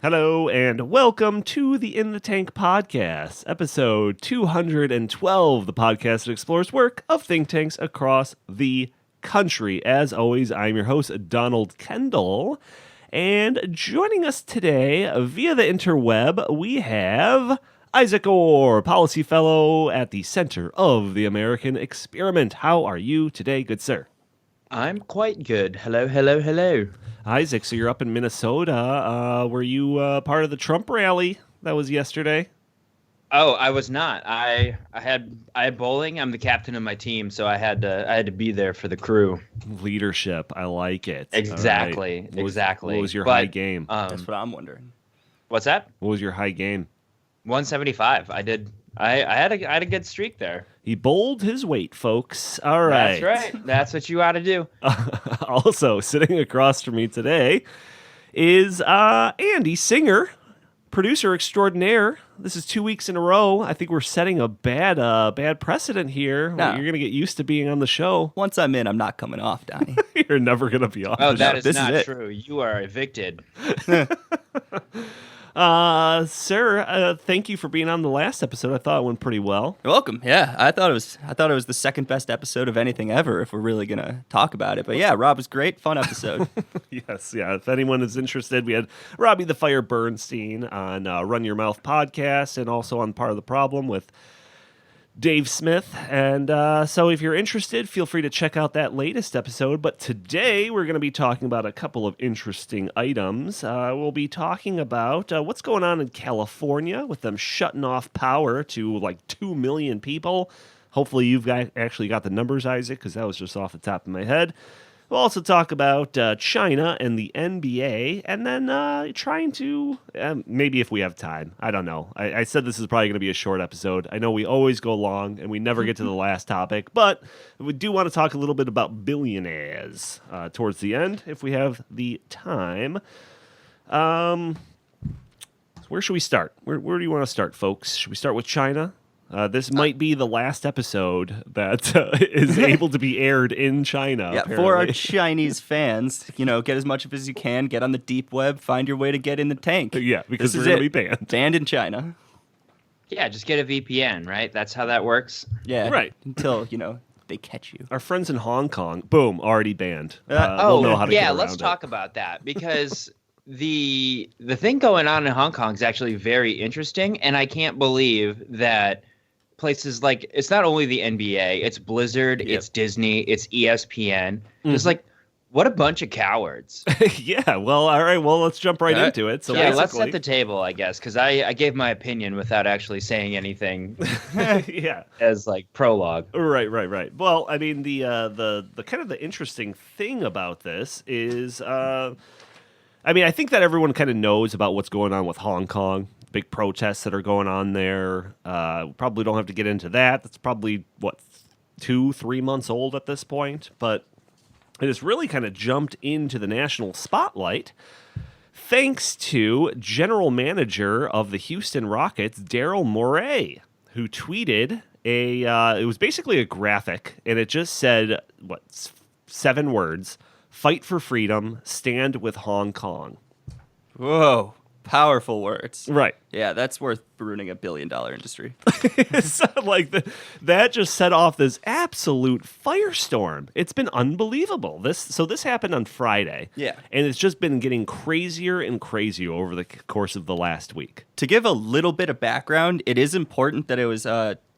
Hello and welcome to the In the Tank podcast, episode 212, the podcast that explores work of think tanks across the country. As always, I'm your host, Donald Kendal, and joining us today via the interweb, we have Isaac Orr, policy fellow at the Center of the American Experiment. How are you today, good sir? I'm quite good. Hello. Isaac, so you're up in Minnesota. Were you part of the Trump rally that was yesterday? Oh, I was not. I had bowling. I'm the captain of my team, so I had to be there for the crew. Leadership, I like it. Exactly. Right. Exactly. What was your high game? That's what I'm wondering. What's that? What was your high game? 175. I had a good streak there. He bowled his weight, folks. All right. That's right. That's what you ought to do. Also, sitting across from me today is Andy Singer, producer extraordinaire. This is 2 weeks in a row. I think we're setting a bad precedent here. No. You're going to get used to being on the show. Once I'm in, I'm not coming off, Donnie. You're never going to be on Oh, the that show. is not true. You are evicted. Sir, thank you for being on the last episode. I thought it went pretty well. You're welcome. Yeah, I thought it was the second best episode of anything ever, if we're really gonna talk about it. But yeah, Rob was great, fun episode. Yes, yeah. If anyone is interested, we had Robbie the Fire Bernstein on Run Your Mouth podcast, and also on Part of the Problem with Dave Smith. And so if you're interested, feel free to check out that latest episode. But today we're going to be talking about a couple of interesting items. We'll be talking about what's going on in California with them shutting off power to like 2 million people. Hopefully you've actually got the numbers, Isaac, because that was just off the top of my head. We'll also talk about China and the NBA, and then trying to, maybe if we have time, I don't know. I said this is probably going to be a short episode. I know we always go long, and we never get to the last topic, but we do want to talk a little bit about billionaires towards the end, if we have the time. Where should we start? Where do you want to start, folks? Should we start with China? This might be the last episode that is able to be aired in China. Yeah, apparently. for our Chinese fans, get as much of as you can, get on the deep web, find your way to get in the tank. Yeah, because This we're is going to be banned. Banned in China. Yeah, just get a VPN, right? That's how that works. Yeah, Right. Until they catch you. Our friends in Hong Kong, boom, already banned. Oh, we'll know how to yeah, get let's around talk about that because the thing going on in Hong Kong is actually very interesting, and I can't believe that places like, it's not only the NBA, it's Blizzard, it's Disney, it's ESPN. Just like, what a bunch of cowards. Yeah, well, all right, well, let's jump right into it. So yeah, let's basically- set the table, I guess, because I gave my opinion without actually saying anything yeah. as like prologue. Right. Well, I mean, the kind of the interesting thing about this is, I think that everyone kind of knows about what's going on with Hong Kong. Big protests that are going on there. Probably don't have to get into that. That's probably, 2-3 months old at this point. But it has really kind of jumped into the national spotlight thanks to general manager of the Houston Rockets, Daryl Morey, who tweeted it was basically a graphic, and it just said, 7 words: fight for freedom, stand with Hong Kong. Whoa. Powerful words. Right. Yeah, that's worth ruining $1 billion industry. So, that just set off this absolute firestorm. It's been unbelievable. This happened on Friday. Yeah. And it's just been getting crazier and crazier over the course of the last week. To give a little bit of background, it is important that it was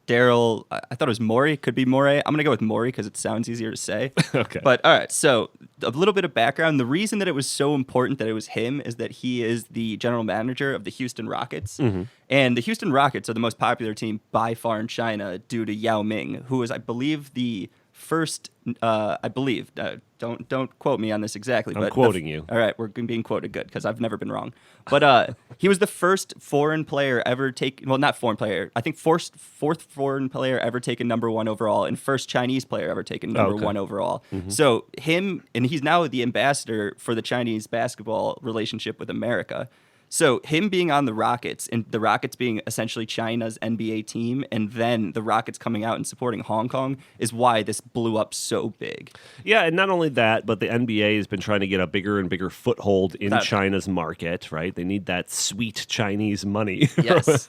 Daryl, I thought it was Morey, could be Morey. I'm going to go with Morey because it sounds easier to say. Okay. But all right, so a little bit of background. The reason that it was so important that it was him is that he is the general manager of the Houston Rockets. Mm-hmm. And the Houston Rockets are the most popular team by far in China due to Yao Ming, who was, I believe, the first, don't quote me on this exactly. I'm but quoting you. All right, we're being quoted good because I've never been wrong. But he was the first foreign player ever not foreign player, I think fourth foreign player ever taken number 1 overall and first Chinese player ever taken number 1 overall. Mm-hmm. So him, and he's now the ambassador for the Chinese basketball relationship with America. So him being on the Rockets and the Rockets being essentially China's NBA team and then the Rockets coming out and supporting Hong Kong is why this blew up so big. Yeah, and not only that, but the NBA has been trying to get a bigger and bigger foothold in China's market, right? They need that sweet Chinese money. Yes,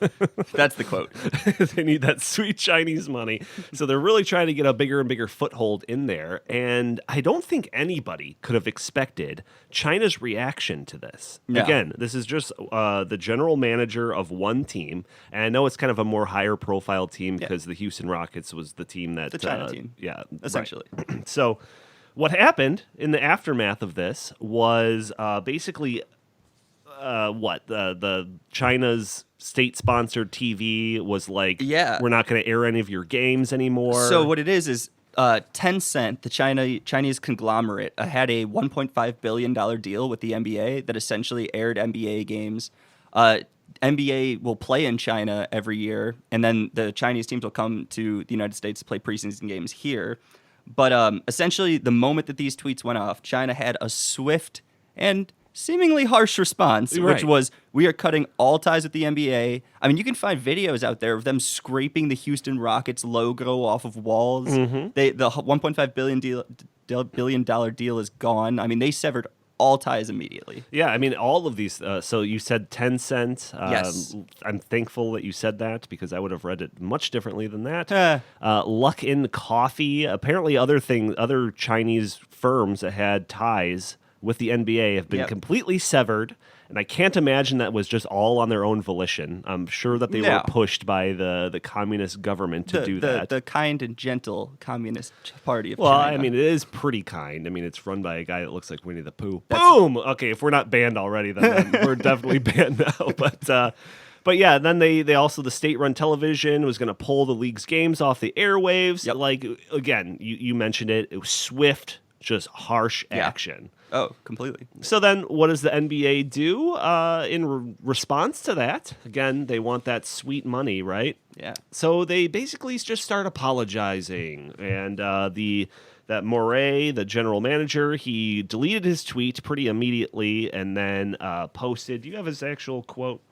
that's the quote. They need that sweet Chinese money. So they're really trying to get a bigger and bigger foothold in there. And I don't think anybody could have expected China's reaction to this. No. Again, this is just the general manager of one team. And I know it's kind of a more higher profile team because the Houston Rockets was the team that... The China team. Yeah. Essentially. Right. So what happened in the aftermath of this was basically the China's state-sponsored TV was like, we're not going to air any of your games anymore. So what it is Tencent, the Chinese conglomerate, had a $1.5 billion deal with the NBA that essentially aired NBA games. NBA will play in China every year, and then the Chinese teams will come to the United States to play preseason games here. But essentially, the moment that these tweets went off, China had a swift and seemingly harsh response, which was, we are cutting all ties with the NBA. I mean, you can find videos out there of them scraping the Houston Rockets logo off of walls. The $1.5 billion deal is gone. I mean, they severed all ties immediately. Yeah, I mean, all of these. So you said Tencent. Yes. I'm thankful that you said that because I would have read it much differently than that. Luck in Coffee. Apparently, other Chinese firms that had ties with the NBA have been completely severed. And I can't imagine that was just all on their own volition. I'm sure that they were pushed by the communist government to do that. The kind and gentle Communist Party of China. Well, I mean, it is pretty kind. I mean, it's run by a guy that looks like Winnie the Pooh. Boom! Okay, if we're not banned already, then we're definitely banned now. But yeah, then they also, the state-run television was going to pull the league's games off the airwaves. Yep. Like, again, you mentioned it. It was swift, just harsh action. Oh, completely. So then what does the NBA do in response to that? Again, they want that sweet money, right? Yeah. So they basically just start apologizing. And that Moray, the general manager, he deleted his tweet pretty immediately and then posted. Do you have his actual quote?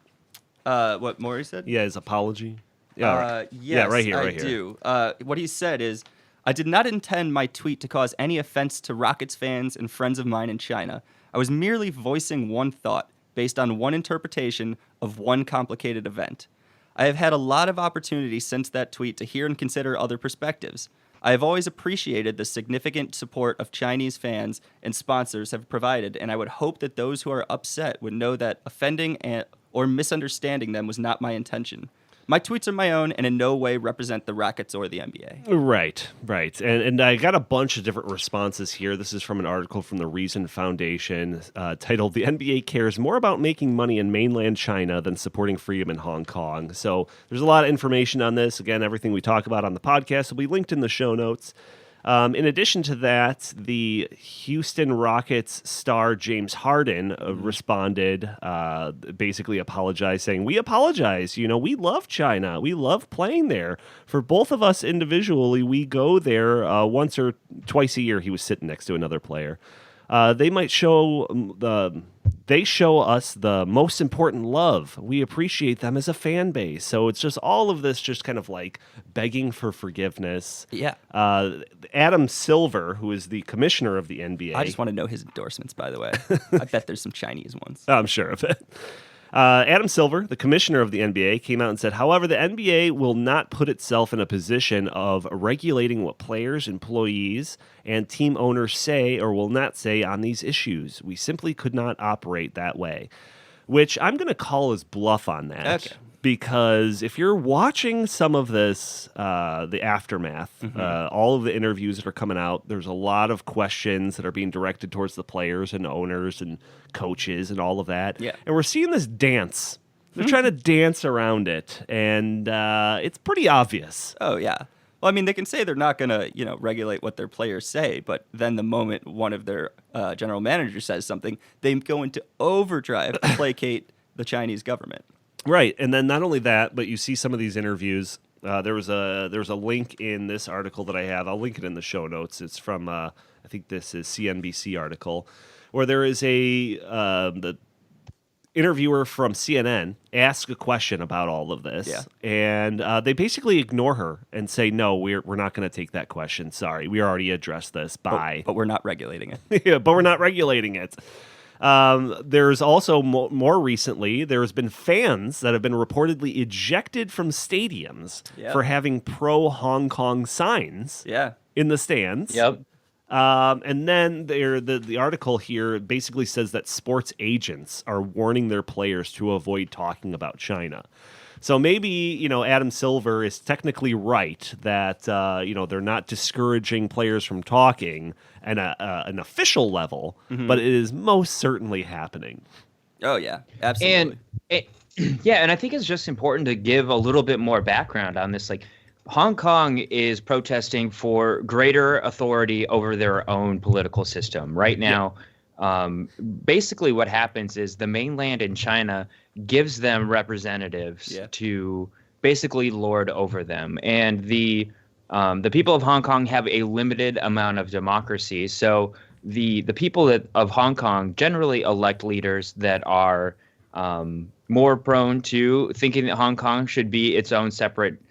What Moray said? Yeah, his apology. Yes, yeah, right here. I do. What he said is, I did not intend my tweet to cause any offense to Rockets fans and friends of mine in China. I was merely voicing one thought based on one interpretation of one complicated event. I have had a lot of opportunity since that tweet to hear and consider other perspectives. I have always appreciated the significant support of Chinese fans and sponsors have provided, and I would hope that those who are upset would know that offending or misunderstanding them was not my intention. My tweets are my own and in no way represent the Rockets or the NBA. Right. And I got a bunch of different responses here. This is from an article from the Reason Foundation titled, "The NBA Cares More About Making Money in Mainland China Than Supporting Freedom in Hong Kong." So there's a lot of information on this. Again, everything we talk about on the podcast will be linked in the show notes. In addition to that, the Houston Rockets star James Harden responded, basically apologized, saying, "We apologize. We love China. We love playing there. For both of us individually, we go there once or twice a year." He was sitting next to another player. They show us the most important love. We appreciate them as a fan base. So it's just all of this just kind of like begging for forgiveness. Yeah. Adam Silver, who is the commissioner of the NBA. I just want to know his endorsements, by the way. I bet there's some Chinese ones. I'm sure of it. Adam Silver, the commissioner of the NBA, came out and said, however, the NBA will not put itself in a position of regulating what players, employees, and team owners say or will not say on these issues. We simply could not operate that way, which I'm going to call as bluff on that. Okay. Because if you're watching some of this, the aftermath, all of the interviews that are coming out, there's a lot of questions that are being directed towards the players and owners and coaches and all of that. Yeah. And we're seeing this dance. They're trying to dance around it, and it's pretty obvious. Oh, yeah. Well, I mean, they can say they're not going to, regulate what their players say, but then the moment one of their general managers says something, they go into overdrive to placate the Chinese government. Right, and then not only that, but you see some of these interviews. There was a link in this article that I have. I'll link it in the show notes. It's from I think this is CNBC article, where there is the interviewer from CNN asks a question about all of this, and they basically ignore her and say, "No, we're not going to take that question. Sorry, we already addressed this." Bye. But we're not regulating it. Yeah, but we're not regulating it. There's also more recently, there's been fans that have been reportedly ejected from stadiums for having pro Hong Kong signs in the stands. Yep. And then the article here basically says that sports agents are warning their players to avoid talking about China. So maybe, Adam Silver is technically right that, they're not discouraging players from talking at an official level, but it is most certainly happening. Oh, yeah, absolutely. And I think it's just important to give a little bit more background on this. Like, Hong Kong is protesting for greater authority over their own political system. Right now, basically what happens is the mainland in China gives them representatives to basically lord over them. And the people of Hong Kong have a limited amount of democracy. So the people of Hong Kong generally elect leaders that are more prone to thinking that Hong Kong should be its own separate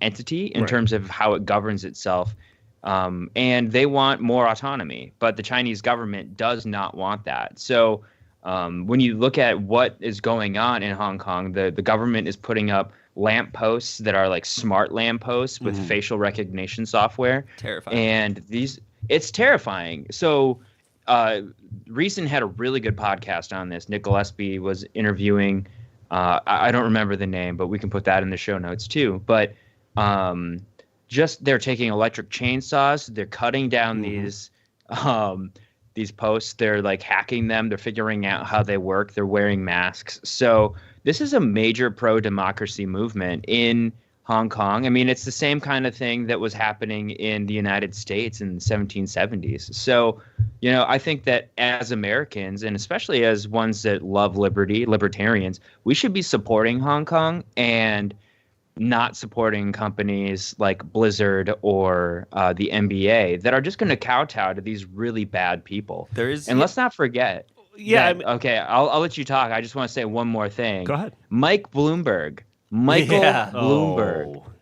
entity in terms of how it governs itself. And they want more autonomy, but the Chinese government does not want that. So when you look at what is going on in Hong Kong, the government is putting up lampposts that are like smart lampposts with facial recognition software. Terrifying. And it's terrifying. So Reason had a really good podcast on this. Nick Gillespie was interviewing I don't remember the name, but we can put that in the show notes too. But just they're taking electric chainsaws, they're cutting down these posts, they're like hacking them, they're figuring out how they work, they're wearing masks. So this is a major pro-democracy movement in Hong Kong. I mean, it's the same kind of thing that was happening in the United States in the 1770s. So, I think that as Americans, and especially as ones that love liberty, libertarians, we should be supporting Hong Kong and not supporting companies like Blizzard or the NBA that are just going to kowtow to these really bad people. Let's not forget. Okay, I'll let you talk. I just want to say one more thing. Go ahead. Michael Bloomberg,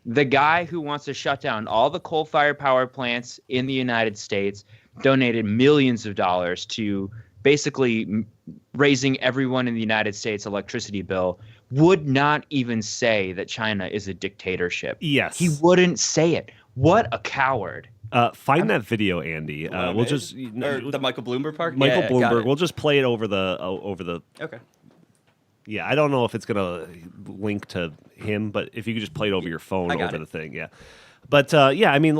the guy who wants to shut down all the coal-fired power plants in the United States, donated millions of dollars to basically raising everyone in the United States' electricity bill, would not even say that China is a dictatorship. Yes. He wouldn't say it. What a coward. Find that video, Andy. We'll just the Michael Bloomberg part. Michael Bloomberg. We'll just play it over the. Okay. Yeah, I don't know if it's gonna link to him, but if you could just play it over your phone over the thing, yeah. But I mean,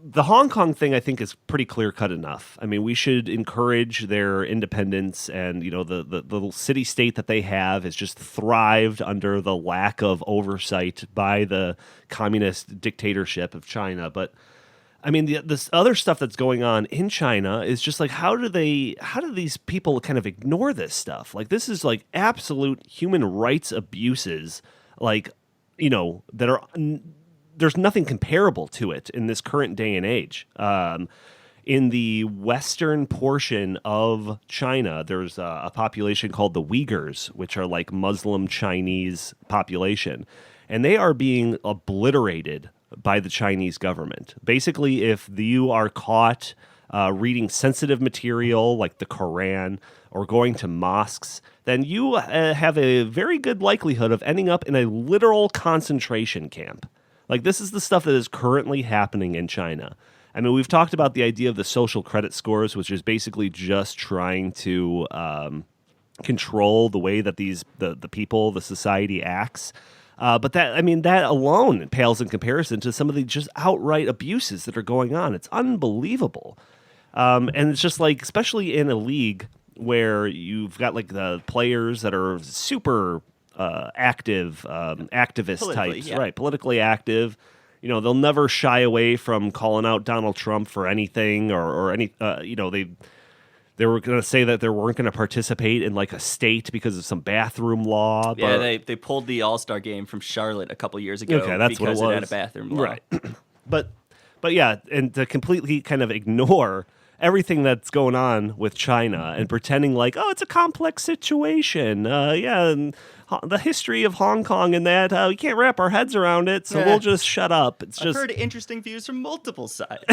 the Hong Kong thing, I think, is pretty clear cut enough. I mean, we should encourage their independence, and the little city state that they have has just thrived under the lack of oversight by the communist dictatorship of China. But I mean, this other stuff that's going on in China is just like, how do these people kind of ignore this stuff? Like, this is like absolute human rights abuses, that are, there's nothing comparable to it in this current day and age. In the western portion of China, there's a population called the Uyghurs, which are like Muslim Chinese population, and they are being obliterated by the Chinese government. Basically, if you are caught reading sensitive material like the Quran or going to mosques, then you have a very good likelihood of ending up in a literal concentration camp. Like, this is the stuff that is currently happening in China. I mean, we've talked about the idea of the social credit scores, which is basically just trying to control the way that the people, the society acts. But that alone pales in comparison to some of the just outright abuses that are going on. It's unbelievable. And it's just like, especially in a league where you've got like the players that are super active, activist types, right? Politically active. They'll never shy away from calling out Donald Trump for anything or any, they were going to say that they weren't going to participate in like a state because of some bathroom law. Yeah, they pulled the All-Star game from Charlotte a couple years ago. Okay, that's what it was. Because it had a bathroom law. Right. But yeah, and to completely kind of ignore everything that's going on with China and pretending like, oh, it's a complex situation. And the history of Hong Kong and that, we can't wrap our heads around it, so we'll just shut up. I've heard interesting views from multiple sides.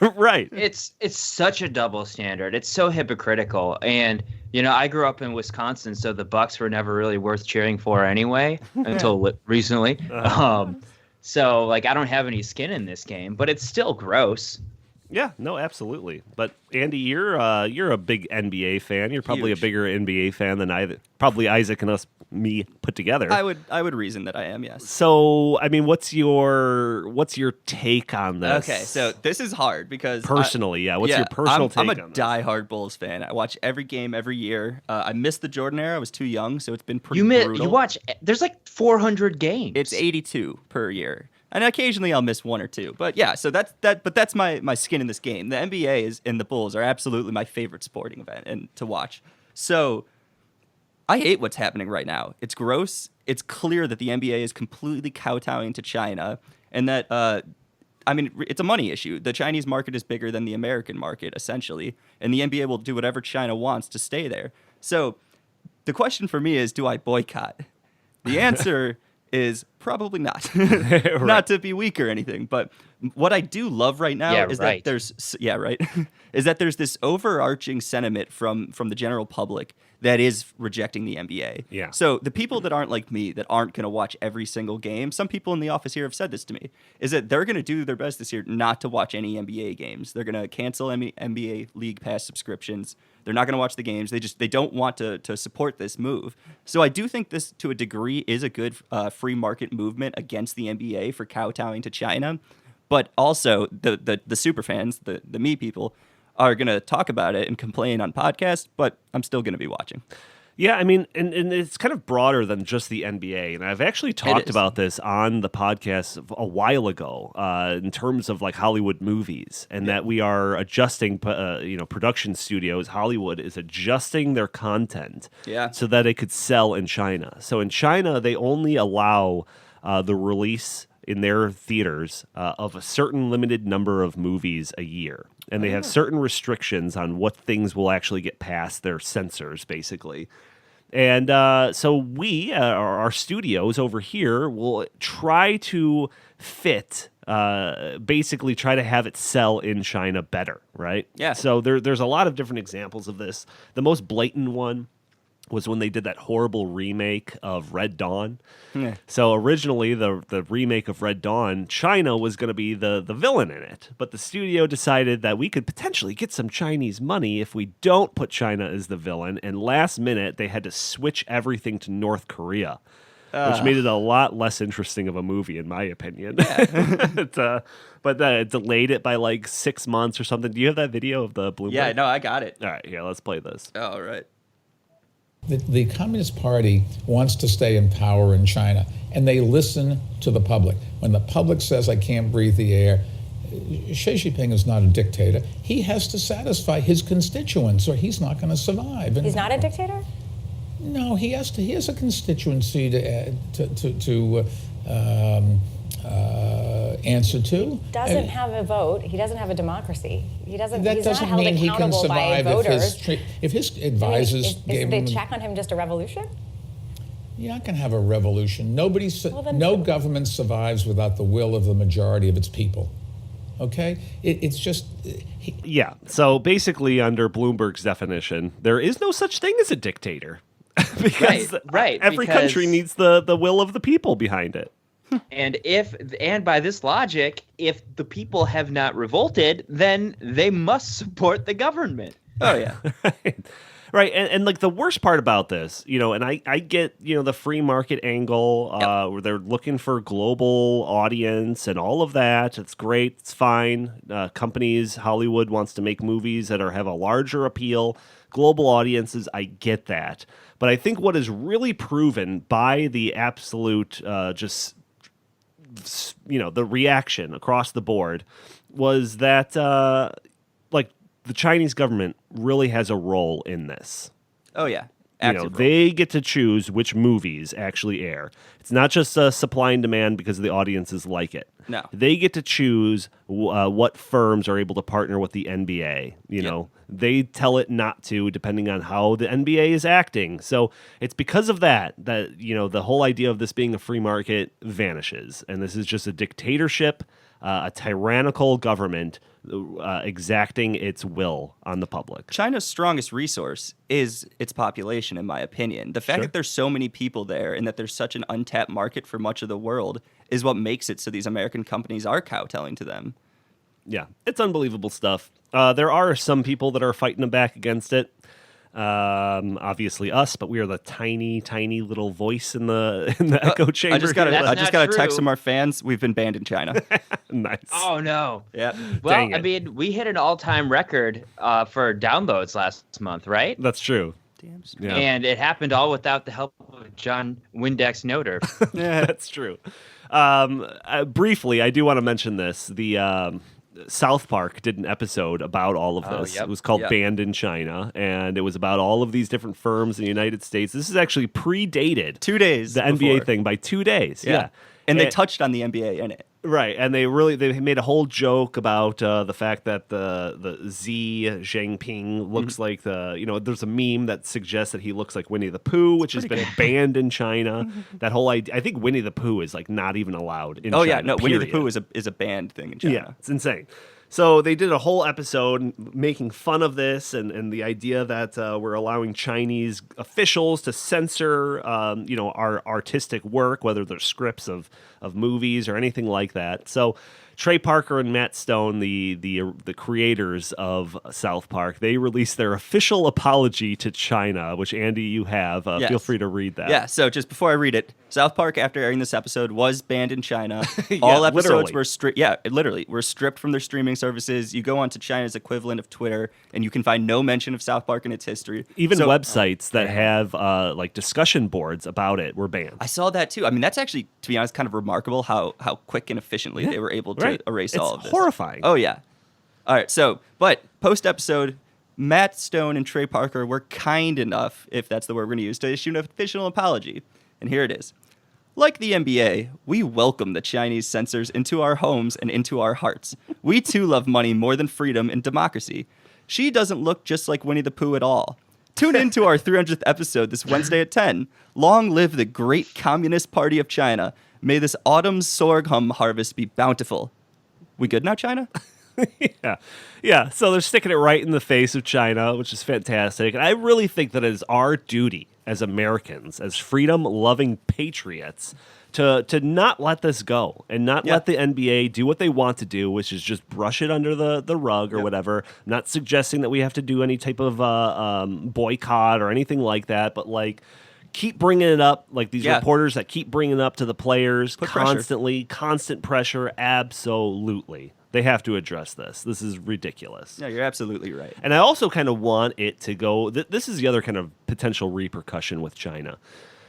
Right. It's such a double standard. It's so hypocritical. And, I grew up in Wisconsin, so the Bucks were never really worth cheering for anyway until recently. So, I don't have any skin in this game, but it's still gross. Yeah, no, absolutely. But Andy, you're a big NBA fan. You're probably Huge. a bigger NBA fan than probably Isaac and me put together. I would reason that I am, yes. So, I mean, what's your take on this? Okay, so this is hard because personally, what's your personal take I'm on a this? diehard Bulls fan. I watch every game every year. I missed the Jordan era. I was too young, so it's been pretty brutal. You watch. There's 400 games. It's 82 per year. And occasionally I'll miss one or two. But yeah, so that's my skin in this game. The NBA and the Bulls are absolutely my favorite sporting event and to watch. So I hate what's happening right now. It's gross. It's clear that the NBA is completely kowtowing to China and that it's a money issue. The Chinese market is bigger than the American market, essentially, and the NBA will do whatever China wants to stay there. So the question for me is, do I boycott? The answer is probably not. Right. Not to be weak or anything, but what I do love right now is that there's is that there's this overarching sentiment from the general public that is rejecting the NBA. Yeah. So the people that aren't like me, that aren't going to watch every single game, some people in the office here have said this to me, is that they're going to do their best this year not to watch any NBA games. They're going to cancel NBA League Pass subscriptions. They're not going to watch the games. They don't want to support this move. So I do think this, to a degree, is a good free market movement against the NBA for kowtowing to China. But also the super fans, the me people, are going to talk about it and complain on podcasts, but I'm still going to be watching. Yeah, I mean, and it's kind of broader than just the NBA. And I've actually talked about this on the podcast a while ago in terms of Hollywood movies, and that we are adjusting, production studios. Hollywood is adjusting their content so that it could sell in China. So in China, they only allow the release in their theaters of a certain limited number of movies a year. And they have certain restrictions on what things will actually get past their censors, basically. And so we, our studios over here, will try to basically try to have it sell in China better, right? Yeah. So there's a lot of different examples of this. The most blatant one was when they did that horrible remake of Red Dawn. Yeah. So originally, the remake of Red Dawn, China was going to be the villain in it. But the studio decided that we could potentially get some Chinese money if we don't put China as the villain. And last minute, they had to switch everything to North Korea, which made it a lot less interesting of a movie, in my opinion. Yeah. But it delayed it by 6 months or something. Do you have that video of the Bloomberg? Yeah, no, I got it. All right, here, let's play this. All right. The Communist Party wants to stay in power in China, and they listen to the public. When the public says, I can't breathe the air, Xi Jinping is not a dictator. He has to satisfy his constituents, or he's not going to survive. And he's not a dictator? No, he has to. He has a constituency to answer to. He doesn't have a vote. He doesn't have a democracy. That he's doesn't not held mean he can accountable by survive voters. if his advisors gave him. Is the check on him just a revolution? You're not going to have a revolution. Well, no government survives without the will of the majority of its people. Okay? It's just... Yeah. So basically, under Bloomberg's definition, there is no such thing as a dictator. Because every country needs the will of the people behind it. And by this logic, if the people have not revolted, then they must support the government. Oh yeah. Right. And the worst part about this, and I get, the free market angle, where they're looking for global audience and all of that. It's great. It's fine. Companies, Hollywood wants to make movies that have a larger appeal. Global audiences, I get that. But I think what is really proven by the absolute the reaction across the board was that the Chinese government really has a role in this. Oh yeah. You know, they get to choose which movies actually air. It's not just supply and demand because the audiences like it. No. They get to choose what firms are able to partner with the NBA. You know, they tell it not to, depending on how the NBA is acting. So it's because of that, you know, the whole idea of this being a free market vanishes. And this is just a dictatorship, a tyrannical government exacting its will on the public. China's strongest resource is its population, in my opinion. The fact that there's so many people there and that there's such an untapped market for much of the world is what makes it so these American companies are kowtowing to them. Yeah, it's unbelievable stuff. There are some people that are fighting back against it. Obviously us, but we are the tiny little voice in the echo chamber. I just got a text true. from our fans. We've been banned in China. Nice. Oh no. Yeah. Well, Dang it. I mean, we hit an all-time record for downloads last month, right? That's true. Damn. Yeah. And it happened all without the help of John Windex Noter. That's true. Briefly, I do want to mention this. The South Park did an episode about all of this. yep. It was called Yep. Banned in China, and it was about all of these different firms in the United States. This is actually predated 2 days. the NBA before. thing by 2 days. Yeah. And they touched on the NBA in it. Right, and they made a whole joke about the fact that the Xi Jinping looks like there's a meme that suggests that he looks like Winnie the Pooh, which has been banned in China. That whole idea, I think Winnie the Pooh is like not even allowed in China. Oh yeah, no, Winnie the period. Pooh is a banned thing in China. Yeah, it's insane. So they did a whole episode making fun of this and the idea that we're allowing Chinese officials to censor, our artistic work, whether they're scripts of movies or anything like that. So Trey Parker and Matt Stone, the creators of South Park, they released their official apology to China, which, Andy, you have. Yes. Feel free to read that. Yeah, so just before I read it, South Park, after airing this episode, was banned in China. All episodes literally. were stripped from their streaming services. You go onto China's equivalent of Twitter, and you can find no mention of South Park in its history. Even websites that have like discussion boards about it were banned. I saw that too. I mean, that's actually, to be honest, kind of remarkable how quick and efficiently they were able to erase all of this. It's horrifying. Oh, yeah. All right, but post-episode, Matt Stone and Trey Parker were kind enough, if that's the word we're going to use, to issue an official apology. And here it is. Like the NBA, we welcome the Chinese censors into our homes and into our hearts. We too love money more than freedom and democracy. She doesn't look just like Winnie the Pooh at all. Tune in to our 300th episode this Wednesday at 10. Long live the great Communist Party of China. May this autumn's sorghum harvest be bountiful. We good now, China? Yeah. So they're sticking it right in the face of China, which is fantastic. And I really think that it is our duty as Americans, as freedom-loving patriots, to not let this go and not let the NBA do what they want to do, which is just brush it under the rug or whatever. I'm not suggesting that we have to do any type of boycott or anything like that, but like keep bringing it up, like these reporters that keep bringing it up to the players constantly, constant pressure. Absolutely. They have to address this. This is ridiculous. Yeah, you're absolutely right. And I also kind of want it to go, this is the other kind of potential repercussion with China,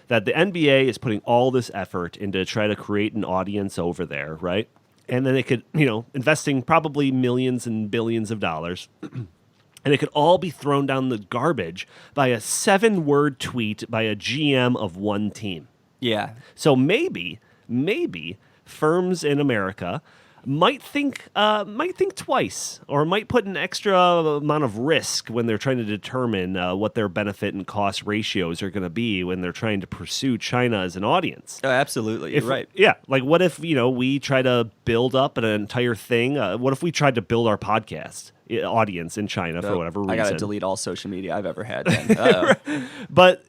that the NBA is putting all this effort into try to create an audience over there, right? And then it could, investing probably millions and billions of dollars, and it could all be thrown down the garbage by a 7-word tweet by a GM of one team. Yeah. So maybe firms in America might think twice, or might put an extra amount of risk when they're trying to determine what their benefit and cost ratios are going to be when they're trying to pursue China as an audience. Oh, absolutely. You're right. Yeah. Like, what if, we try to build up an entire thing? What if we tried to build our podcast audience in China for whatever reason? I got to delete all social media I've ever had then. But,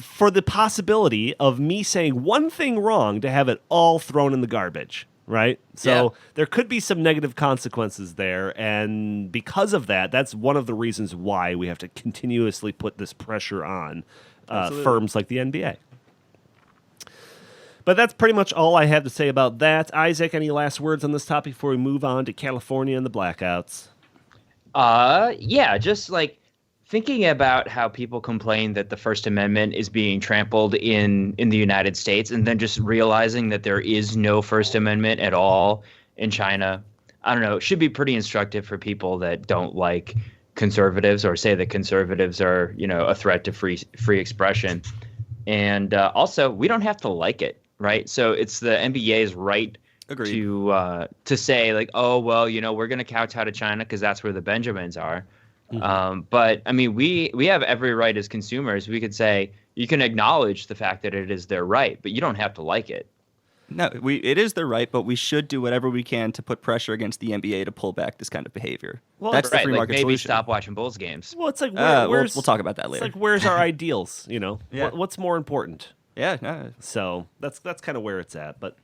for the possibility of me saying one thing wrong to have it all thrown in the garbage. Right? So there could be some negative consequences there. And because of that, that's one of the reasons why we have to continuously put this pressure on firms like the NBA. But that's pretty much all I have to say about that. Isaac, any last words on this topic before we move on to California and the blackouts? Just like thinking about how people complain that the First Amendment is being trampled in the United States, and then just realizing that there is no First Amendment at all in China, I don't know, it should be pretty instructive for people that don't like conservatives or say that conservatives are, a threat to free expression. And also, we don't have to like it, right? So it's the NBA's right Agreed. to say like, oh, well, we're going to kowtow to China because that's where the Benjamins are. But I mean, we have every right as consumers. We could say you can acknowledge the fact that it is their right, but you don't have to like it. No, it is their right, but we should do whatever we can to put pressure against the NBA to pull back this kind of behavior. Well, that's the Right, free like market maybe solution. stop watching Bulls games. Well, it's like We'll talk about that It's later. like where's our ideals? Yeah. What's more important? Yeah, no, So that's kind of where it's at. But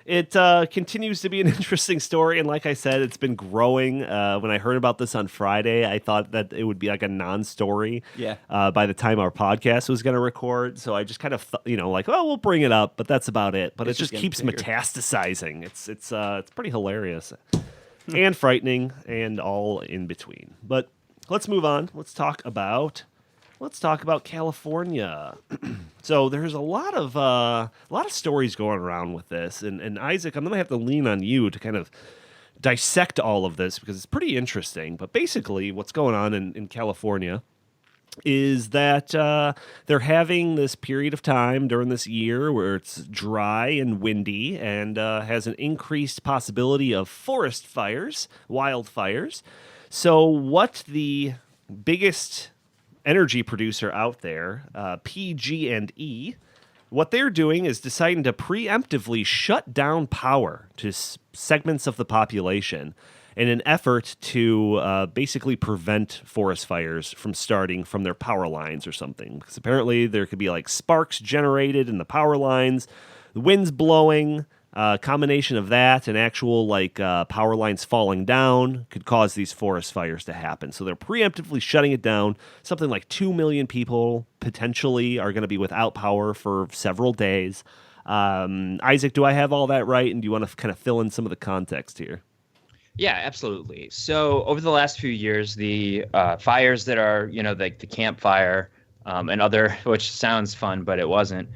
it continues to be an interesting story, and like I said, it's been growing. When I heard about this on Friday, I thought that it would be like a non-story. Yeah. By the time our podcast was going to record, so I just kind of like, oh, we'll bring it up, but that's about it. But It's it just just keeps getting bigger. metastasizing. It's pretty hilarious and frightening and all in between. But let's move on. Let's talk about California. So there's a lot of stories going around with this, and Isaac, I'm gonna have to lean on you to kind of dissect all of this because it's pretty interesting. But basically, what's going on in California is that they're having this period of time during this year where it's dry and windy and has an increased possibility of forest fires, wildfires. So what the biggest energy producer out there, PG&E, what they're doing is deciding to preemptively shut down power to segments of the population in an effort to basically prevent forest fires from starting from their power lines or something. Because apparently there could be like sparks generated in the power lines, the wind's blowing. Combination of that and actual power lines falling down could cause these forest fires to happen. So they're preemptively shutting it down. Something like 2 million people potentially are going to be without power for several days. Isaac, do I have all that right? And do you want to kind of fill in some of the context here? Yeah, absolutely. So over the last few years, the fires that are, like the Campfire and other, which sounds fun, but it wasn't,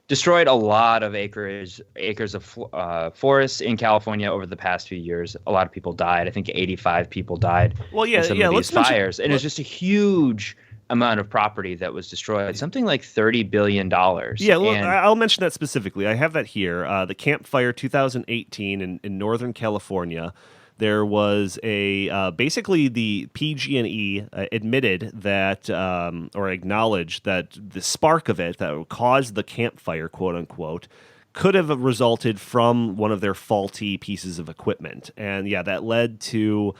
destroyed a lot of acres of forests in California over the past few years. A lot of people died. I think 85 people died in some of these fires. And it's just a huge amount of property that was destroyed, something like $30 billion. Yeah, well, I'll mention that specifically. I have that here. The Campfire 2018 in Northern California. There was basically the PG&E admitted that or acknowledged that the spark of it that caused the campfire, quote unquote, could have resulted from one of their faulty pieces of equipment. And yeah, that led to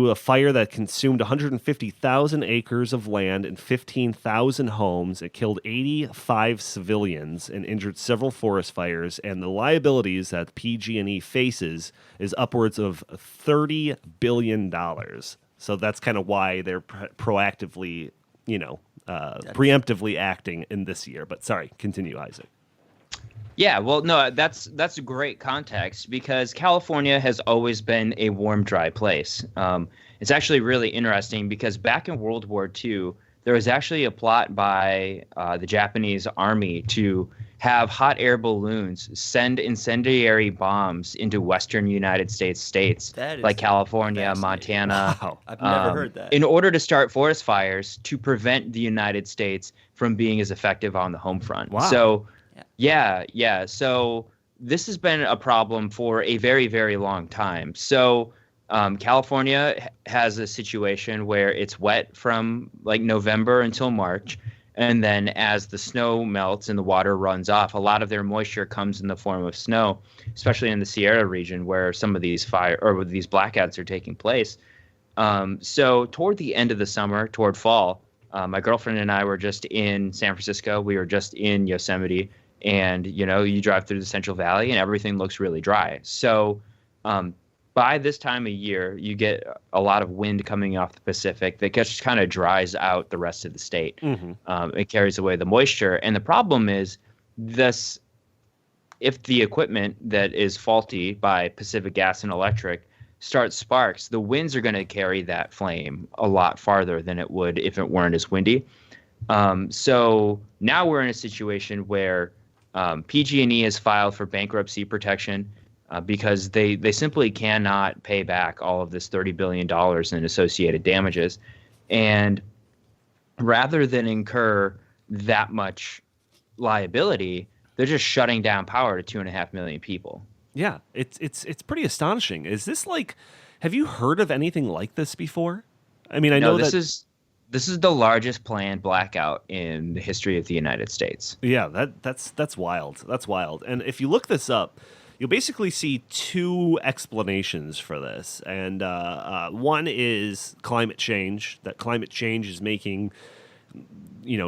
a fire that consumed 150,000 acres of land and 15,000 homes. It killed 85 civilians and injured several forest fires. And the liabilities that PG&E faces is upwards of $30 billion. So that's kind of why they're proactively, preemptively acting in this year. But sorry, continue, Isaac. Yeah, well, no, that's a great context because California has always been a warm, dry place. It's actually really interesting because back in World War II, there was actually a plot by the Japanese army to have hot air balloons send incendiary bombs into western United States like California, Montana. Wow, I've never heard that. In order to start forest fires to prevent the United States from being as effective on the home front. Wow. So yeah. So this has been a problem for a very, very long time. So California has a situation where it's wet from like November until March. And then as the snow melts and the water runs off, a lot of their moisture comes in the form of snow, especially in the Sierra region where some of these these blackouts are taking place. So toward the end of the summer, toward fall, my girlfriend and I were just in San Francisco. We were just in Yosemite. And, you drive through the Central Valley and everything looks really dry. So by this time of year, you get a lot of wind coming off the Pacific that just kind of dries out the rest of the state. It carries away the moisture. And the problem is if the equipment that is faulty by Pacific Gas and Electric starts sparks, the winds are going to carry that flame a lot farther than it would if it weren't as windy. So now we're in a situation where PG&E has filed for bankruptcy protection. because they simply cannot pay back all of this $30 billion in associated damages. And rather than incur that much liability, they're just shutting down power to 2.5 million people. Yeah, it's pretty astonishing. Is this like, have you heard of anything like this before? I mean, I know this that this is the largest planned blackout in the history of the United States. Yeah, that's wild. That's wild. And if you look this up, you'll basically see two explanations for this. And one is climate change. That climate change is making,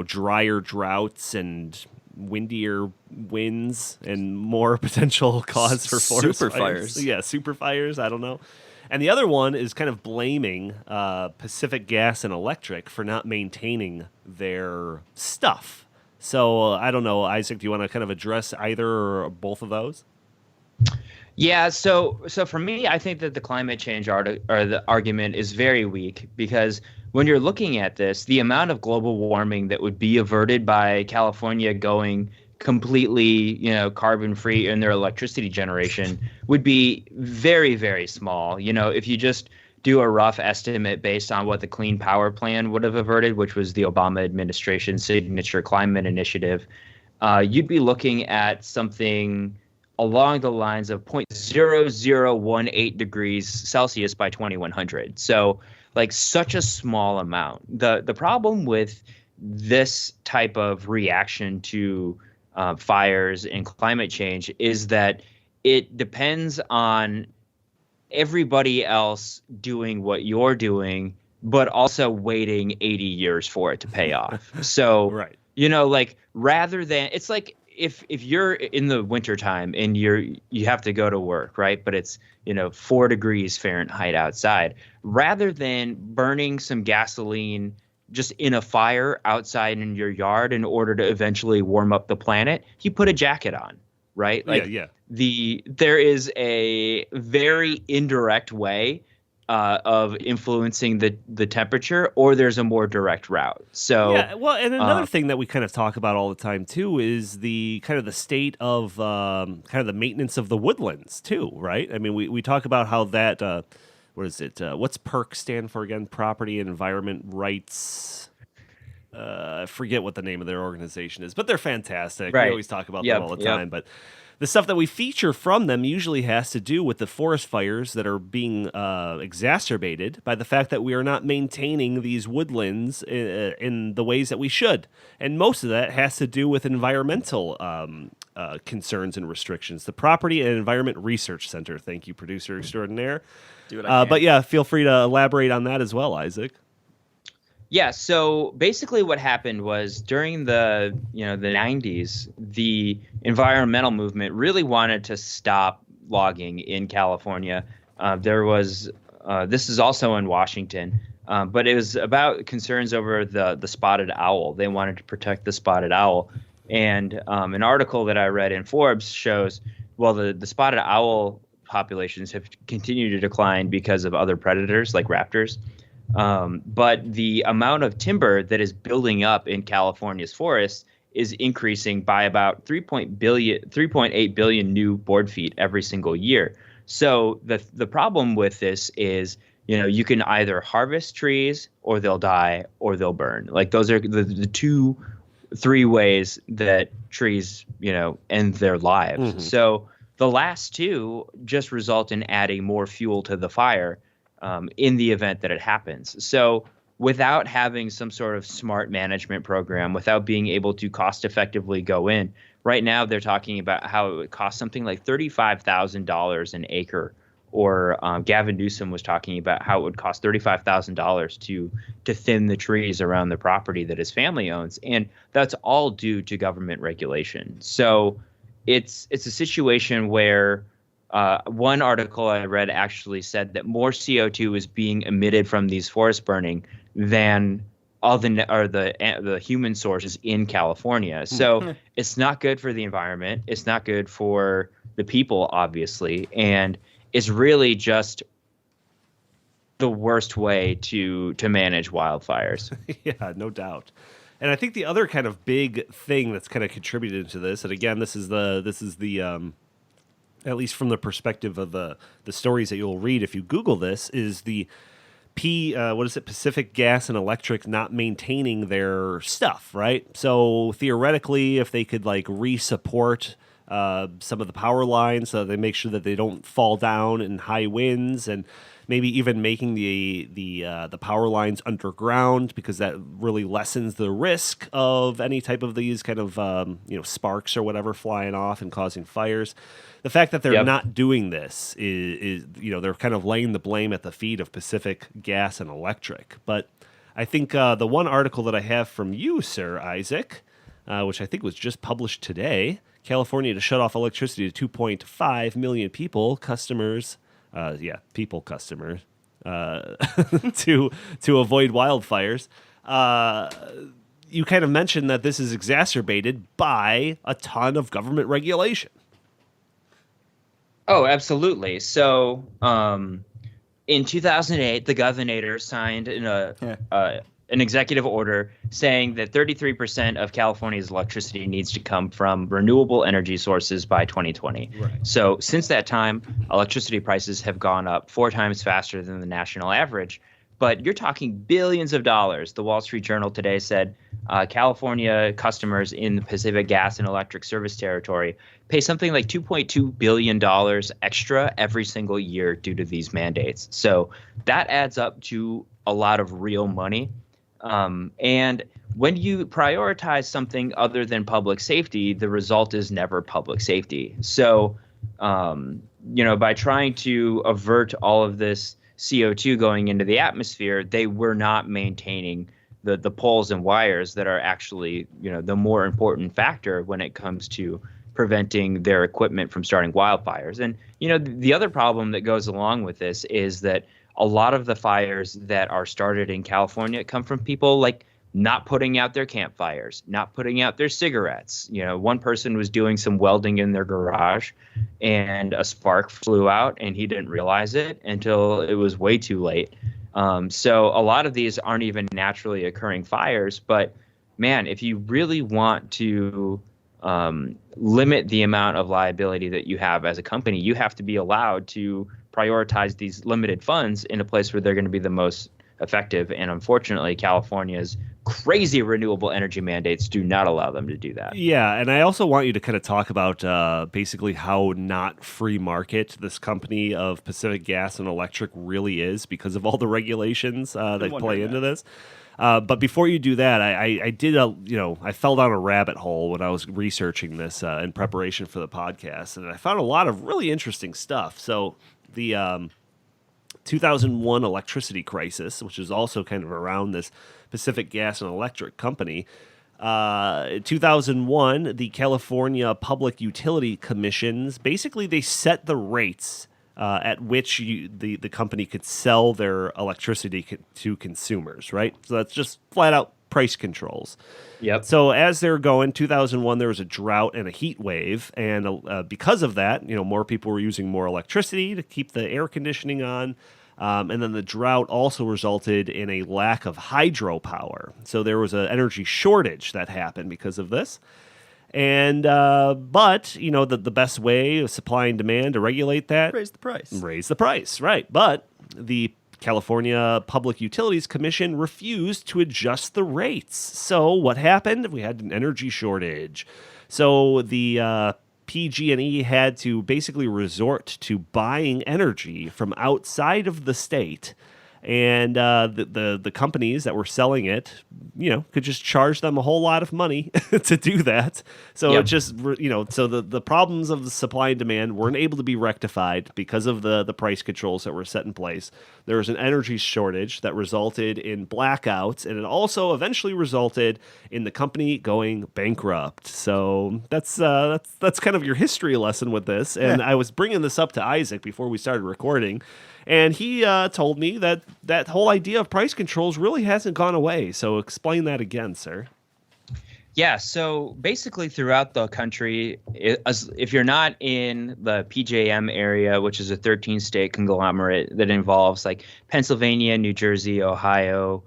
drier droughts and windier winds and more potential cause for forest Super fires. fires. Yeah, super fires. I don't know. And the other one is kind of blaming Pacific Gas and Electric for not maintaining their stuff. So I don't know, Isaac, do you want to kind of address either or both of those? Yeah, so for me, I think that the climate change or the argument is very weak, because when you're looking at this, the amount of global warming that would be averted by California going completely, carbon free in their electricity generation would be very, very small. If you just do a rough estimate based on what the Clean Power Plan would have averted, which was the Obama administration's signature climate initiative, you'd be looking at something along the lines of 0.0018 degrees Celsius by 2100. So like such a small amount. The problem with this type of reaction to fires and climate change is that it depends on everybody else doing what you're doing, but also waiting 80 years for it to pay off. So, Right. Rather than, it's like if you're in the wintertime and you have to go to work, right? But it's, 4 degrees Fahrenheit outside, rather than burning some gasoline just in a fire outside in your yard in order to eventually warm up the planet, you put a jacket on, right? Yeah. There is a very indirect way of influencing the temperature, or there's a more direct route. So yeah, well, and another thing that we kind of talk about all the time too is the kind of the state of kind of the maintenance of the woodlands too, right? I mean, we talk about how that what is it? What's PERC stand for again? Property and Environment Rights. I forget what the name of their organization is, but they're fantastic. Right. We always talk about them all the time, but the stuff that we feature from them usually has to do with the forest fires that are being exacerbated by the fact that we are not maintaining these woodlands in the ways that we should. And most of that has to do with environmental concerns and restrictions. The Property and Environment Research Center. Thank you, producer extraordinaire. Do what I can. But yeah, feel free to elaborate on that as well, Isaac. Yeah, so basically what happened was during the 90s, the environmental movement really wanted to stop logging in California. There was this is also in Washington, but it was about concerns over the spotted owl. They wanted to protect the spotted owl. And an article that I read in Forbes shows, well, the spotted owl populations have continued to decline because of other predators like raptors. But the amount of timber that is building up in California's forests is increasing by about 3.8 billion new board feet every single year. So the problem with this is, you can either harvest trees or they'll die or they'll burn. Like those are the 3 ways that trees, end their lives. Mm-hmm. So the last 2 just result in adding more fuel to the fire. In the event that it happens. So without having some sort of smart management program, without being able to cost effectively go in, right now they're talking about how it would cost something like $35,000 an acre. Or Gavin Newsom was talking about how it would cost $35,000 to thin the trees around the property that his family owns. And that's all due to government regulation. So it's a situation where one article I read actually said that more CO2 is being emitted from these forest burning than all the human sources in California. So it's not good for the environment. It's not good for the people, obviously, and it's really just the worst way to manage wildfires. Yeah, no doubt. And I think the other kind of big thing that's kind of contributed to this, and again, this is the at least from the perspective of the stories that you'll read if you Google this, is the Pacific Gas and Electric not maintaining their stuff, right? So theoretically, if they could like re-support some of the power lines so they make sure that they don't fall down in high winds, and maybe even making the power lines underground, because that really lessens the risk of any type of these kind of sparks or whatever flying off and causing fires. The fact that they're not doing this is they're kind of laying the blame at the feet of Pacific Gas and Electric. But I think the one article that I have from you, Sir Isaac, which I think was just published today, California to shut off electricity to 2.5 million customers, to avoid wildfires. You kind of mentioned that this is exacerbated by a ton of government regulation. Oh, absolutely. So, in 2008, the governor signed an executive order saying that 33% of California's electricity needs to come from renewable energy sources by 2020. Right. So since that time, electricity prices have gone up 4 times faster than the national average. But you're talking billions of dollars. The Wall Street Journal today said California customers in the Pacific Gas and Electric Service Territory pay something like $2.2 billion extra every single year due to these mandates. So that adds up to a lot of real money. And when you prioritize something other than public safety, the result is never public safety. So, by trying to avert all of this CO2 going into the atmosphere, they were not maintaining the poles and wires that are actually, the more important factor when it comes to preventing their equipment from starting wildfires. And, the other problem that goes along with this is that a lot of the fires that are started in California come from people like not putting out their campfires, not putting out their cigarettes. One person was doing some welding in their garage and a spark flew out and he didn't realize it until it was way too late. So a lot of these aren't even naturally occurring fires. But man, if you really want to limit the amount of liability that you have as a company, you have to be allowed to prioritize these limited funds in a place where they're going to be the most effective. And unfortunately, California's crazy renewable energy mandates do not allow them to do that. Yeah, and I also want you to kind of talk about basically how not free market this company of Pacific Gas and Electric really is because of all the regulations that play into this. But before you do that, I fell down a rabbit hole when I was researching this in preparation for the podcast, and I found a lot of really interesting stuff. So the 2001 electricity crisis, which is also kind of around this Pacific Gas and Electric company. In 2001, the California Public Utility Commissions, basically they set the rates at which the company could sell their electricity to consumers, right? So that's just flat out price controls. Yep. So as they're going, 2001, there was a drought and a heat wave. And because of that, more people were using more electricity to keep the air conditioning on. And then the drought also resulted in a lack of hydropower. So there was an energy shortage that happened because of this. And but the best way of supply and demand to regulate that, Raise the price, right? But the California Public Utilities Commission refused to adjust the rates. So what happened? We had an energy shortage. So the PG&E had to basically resort to buying energy from outside of the state. And the companies that were selling it, could just charge them a whole lot of money to do that. So it just, so the problems of the supply and demand weren't able to be rectified because of the price controls that were set in place. There was an energy shortage that resulted in blackouts, and it also eventually resulted in the company going bankrupt. So that's kind of your history lesson with this. And I was bringing this up to Isaac before we started recording. And he told me that whole idea of price controls really hasn't gone away. So explain that again, sir. Yeah, so basically throughout the country, if you're not in the PJM area, which is a 13-state conglomerate that involves like Pennsylvania, New Jersey, Ohio,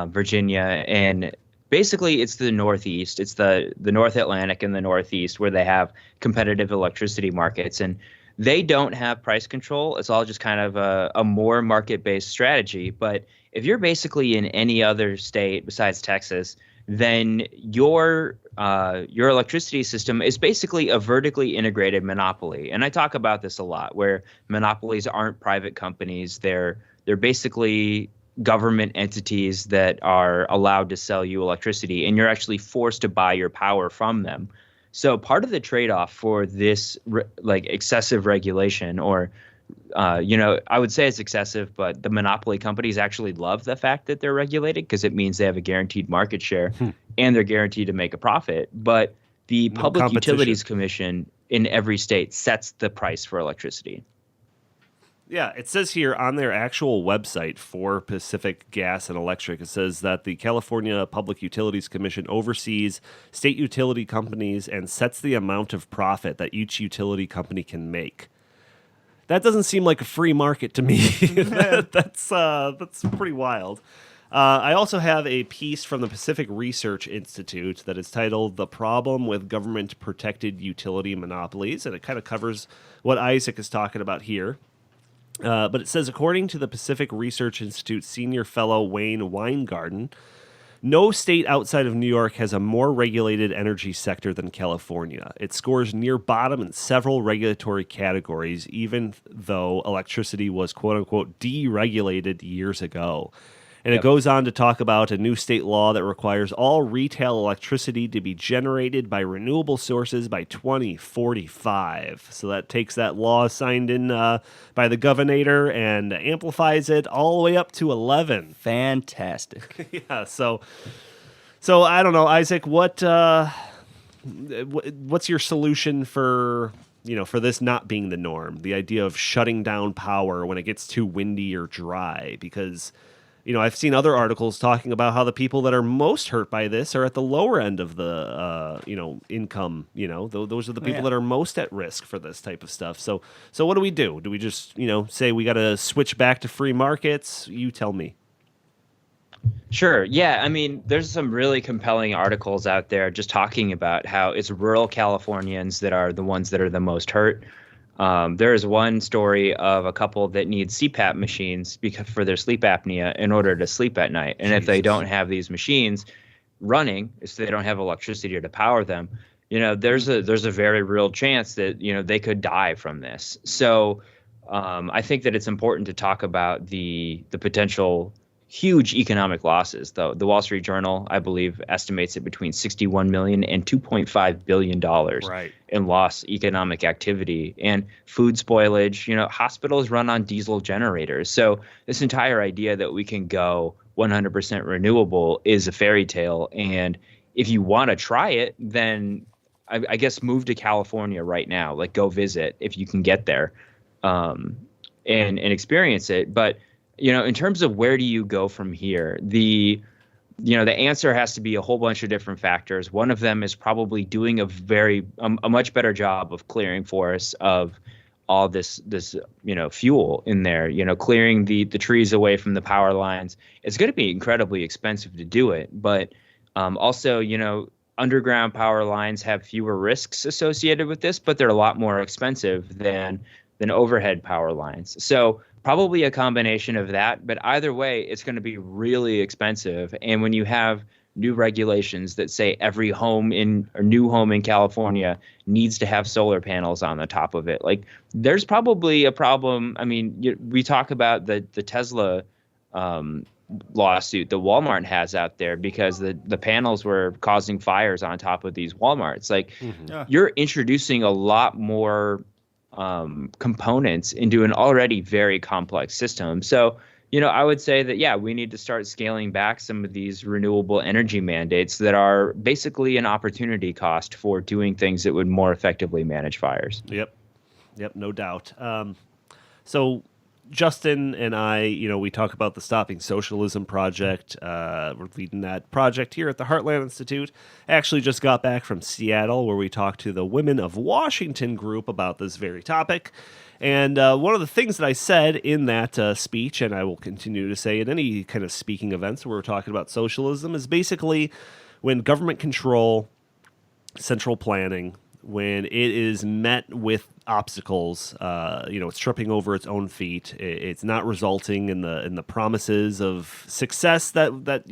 Virginia, and basically it's the Northeast. It's the North Atlantic and the Northeast where they have competitive electricity markets. And they don't have price control. It's all just kind of a more market-based strategy. But if you're basically in any other state besides Texas, then your electricity system is basically a vertically integrated monopoly. And I talk about this a lot, where monopolies aren't private companies. They're basically government entities that are allowed to sell you electricity, and you're actually forced to buy your power from them. So part of the trade-off for this excessive regulation, or I would say it's excessive, but the monopoly companies actually love the fact that they're regulated because it means they have a guaranteed market share and they're guaranteed to make a profit. But the Public Utilities Commission in every state sets the price for electricity. Yeah, it says here on their actual website for Pacific Gas and Electric, it says that the California Public Utilities Commission oversees state utility companies and sets the amount of profit that each utility company can make. That doesn't seem like a free market to me. That's pretty wild. I also have a piece from the Pacific Research Institute that is titled "The Problem with Government-Protected Utility Monopolies," and it kind of covers what Isaac is talking about here. But it says, according to the Pacific Research Institute senior fellow Wayne Weingarten, no state outside of New York has a more regulated energy sector than California. It scores near bottom in several regulatory categories, even though electricity was quote-unquote deregulated years ago. And it goes on to talk about a new state law that requires all retail electricity to be generated by renewable sources by 2045. So that takes that law signed in by the governor and amplifies it all the way up to 11. Fantastic. Yeah, so I don't know, Isaac, what's your solution for this not being the norm? The idea of shutting down power when it gets too windy or dry, because I've seen other articles talking about how the people that are most hurt by this are at the lower end of the, income. Those are the people that are most at risk for this type of stuff. So what do we do? Do we just, say we got to switch back to free markets? You tell me. Sure. Yeah. I mean, there's some really compelling articles out there just talking about how it's rural Californians that are the ones that are the most hurt. There is one story of a couple that needs CPAP machines for their sleep apnea in order to sleep at night. And if they don't have these machines running, so they don't have electricity to power them, there's a very real chance that, they could die from this. So I think that it's important to talk about the potential huge economic losses, though. The Wall Street Journal, I believe, estimates it between $61 million and $2.5 billion in lost economic activity and food spoilage. Hospitals run on diesel generators. So this entire idea that we can go 100% renewable is a fairy tale. And if you want to try it, then I guess move to California right now. Like, go visit if you can get there and experience it. But in terms of where do you go from here, the answer has to be a whole bunch of different factors. One of them is probably doing a much better job of clearing forests of all this fuel in there. Clearing the trees away from the power lines. It's going to be incredibly expensive to do it, but also underground power lines have fewer risks associated with this, but they're a lot more expensive than overhead power lines. So probably a combination of that, but either way, it's going to be really expensive. And when you have new regulations that say every new home in California needs to have solar panels on the top of it, like, there's probably a problem. I mean, we talk about the Tesla lawsuit that Walmart has out there because the panels were causing fires on top of these Walmarts. Like, you're introducing a lot more components into an already very complex system. So, I would say that, we need to start scaling back some of these renewable energy mandates that are basically an opportunity cost for doing things that would more effectively manage fires. Yep, no doubt. So Justin and I, we talk about the Stopping Socialism project. We're leading that project here at the Heartland Institute. Actually just got back from Seattle, where we talked to the Women of Washington group about this very topic. And one of the things that I said in that speech, and I will continue to say in any kind of speaking events where we're talking about socialism, is basically when government control, central planning, when it is met with obstacles, it's tripping over its own feet. It's not resulting in the promises of success that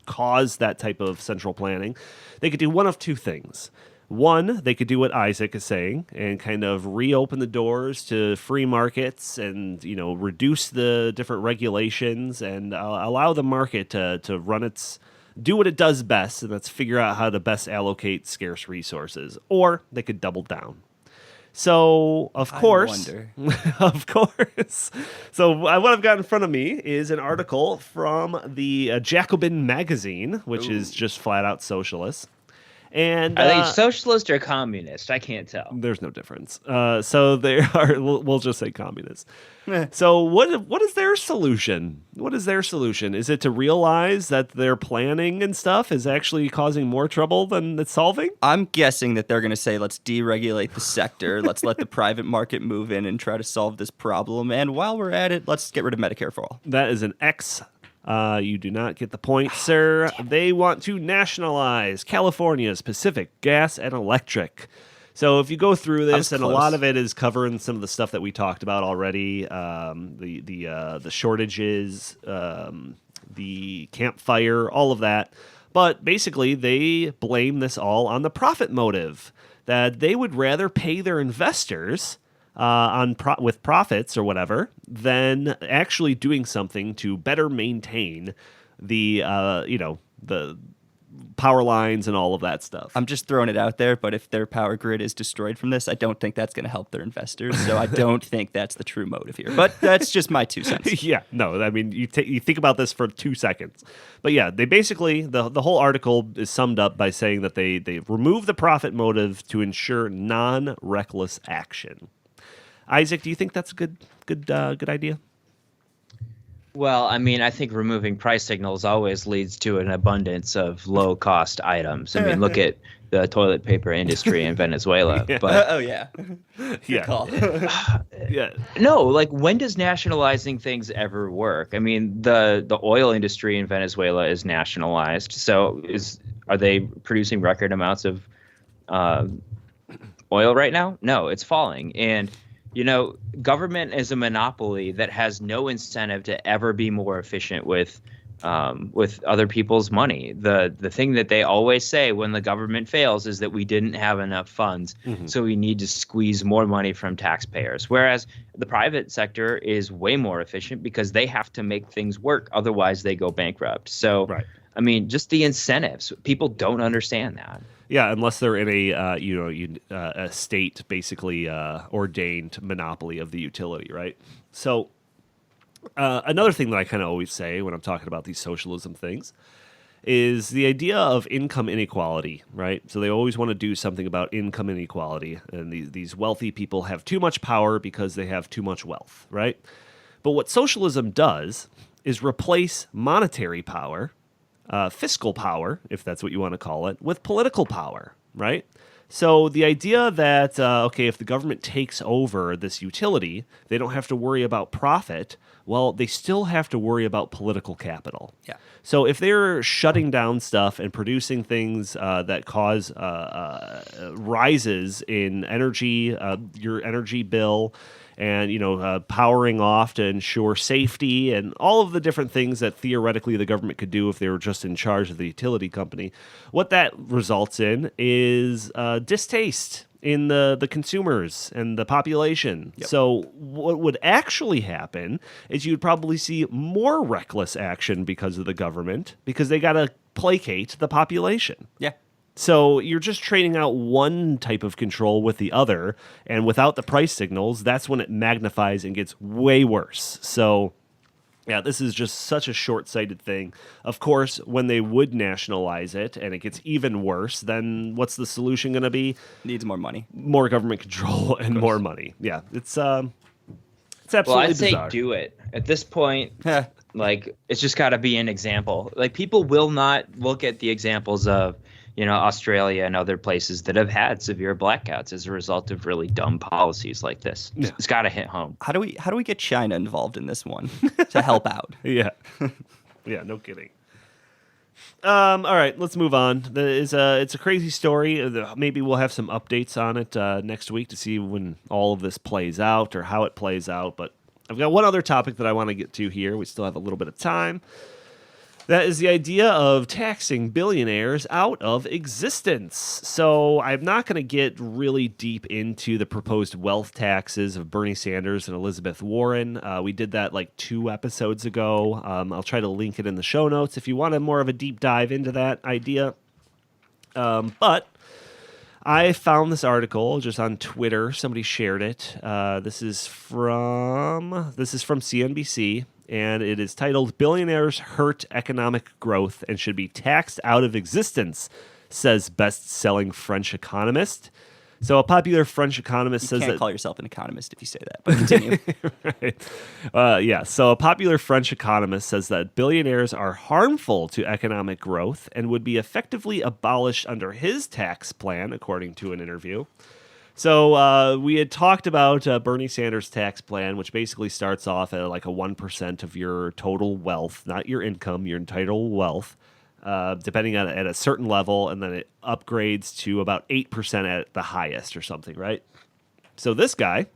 cause that type of central planning. They could do one of two things. One, they could do what Isaac is saying and kind of reopen the doors to free markets and, reduce the different regulations and allow the market to run do what it does best, and that's figure out how to best allocate scarce resources. Or they could double down. So, of course, of course. So what I've got in front of me is an article from the Jacobin magazine, which is just flat out socialist. And are they socialist or communist? I can't tell. There's no difference. So they are. We'll just say communist. So what is their solution? What is their solution? Is it to realize that their planning and stuff is actually causing more trouble than it's solving? I'm guessing that they're going to say, let's deregulate the sector. Let's let the private market move in and try to solve this problem. And while we're at it, let's get rid of Medicare for all. That is an X. You do not get the point, sir. They want to nationalize California's Pacific Gas and Electric. So if you go through this, and a lot of it is covering some of the stuff that we talked about already, the shortages, the Campfire, all of that. But basically, they blame this all on the profit motive, that they would rather pay their investors with profits or whatever, than actually doing something to better maintain the power lines and all of that stuff. I'm just throwing it out there, but if their power grid is destroyed from this, I don't think that's going to help their investors. So I don't think that's the true motive here. But that's just my 2 cents. Yeah, no, I mean, you think about this for 2 seconds. But yeah, they basically, the whole article is summed up by saying that they remove the profit motive to ensure non-reckless action. Isaac, do you think that's a good idea? Well, I mean, I think removing price signals always leads to an abundance of low-cost items. I mean, look at the toilet paper industry in Venezuela. Yeah. But Oh, yeah. Yeah. Call. Yeah. no, like, when does nationalizing things ever work? I mean, the oil industry in Venezuela is nationalized. So are they producing record amounts of oil right now? No, it's falling. And government is a monopoly that has no incentive to ever be more efficient with other people's money. The thing that they always say when the government fails is that we didn't have enough funds, so we need to squeeze more money from taxpayers. Whereas the private sector is way more efficient because they have to make things work, otherwise they go bankrupt. So, right. I mean, just the incentives. People don't understand that. Yeah, unless they're in a state basically ordained monopoly of the utility, right? So another thing that I kind of always say when I'm talking about these socialism things is the idea of income inequality, right? So they always want to do something about income inequality, and these wealthy people have too much power because they have too much wealth, right? But what socialism does is replace monetary power, fiscal power, if that's what you want to call it, with political power, right? So the idea that, if the government takes over this utility, they don't have to worry about profit. Well, they still have to worry about political capital. Yeah. So if they're shutting down stuff and producing things that cause rises in energy, your energy bill, and powering off to ensure safety and all of the different things that theoretically the government could do if they were just in charge of the utility company, what that results in is distaste in the consumers and the population. Yep. So what would actually happen is you'd probably see more reckless action because of the government, because they got to placate the population. Yeah. So you're just trading out one type of control with the other, and without the price signals, that's when it magnifies and gets way worse. So, yeah, this is just such a short-sighted thing. Of course, when they would nationalize it and it gets even worse, then what's the solution going to be? Needs more money. More government control and more money. Yeah, it's absolutely Well, I'd bizarre. say do it. At this point, like, it's just got to be an example. Like, people will not look at the examples of Australia and other places that have had severe blackouts as a result of really dumb policies like this. Yeah. It's got to hit home. How do we get China involved in this one to help out? Yeah. Yeah, no kidding. All right, let's move on. It's a crazy story. Maybe we'll have some updates on it next week to see when all of this plays out or how it plays out. But I've got one other topic that I want to get to here. We still have a little bit of time. That is the idea of taxing billionaires out of existence. So I'm not going to get really deep into the proposed wealth taxes of Bernie Sanders and Elizabeth Warren. We did that like 2 episodes ago. I'll try to link it in the show notes if you want more of a deep dive into that idea. But I found this article just on Twitter. Somebody shared it. This is from CNBC. And it is titled, "Billionaires Hurt Economic Growth and Should Be Taxed Out of Existence," says best-selling French economist. So a popular French economist says You can't that... call yourself an economist if you say that, but continue. Right. So a popular French economist says that billionaires are harmful to economic growth and would be effectively abolished under his tax plan, according to an interview. So we had talked about Bernie Sanders' tax plan, which basically starts off at like a 1% of your total wealth, not your income, your total wealth, depending on at a certain level, and then it upgrades to about 8% at the highest or something, right? So this guy,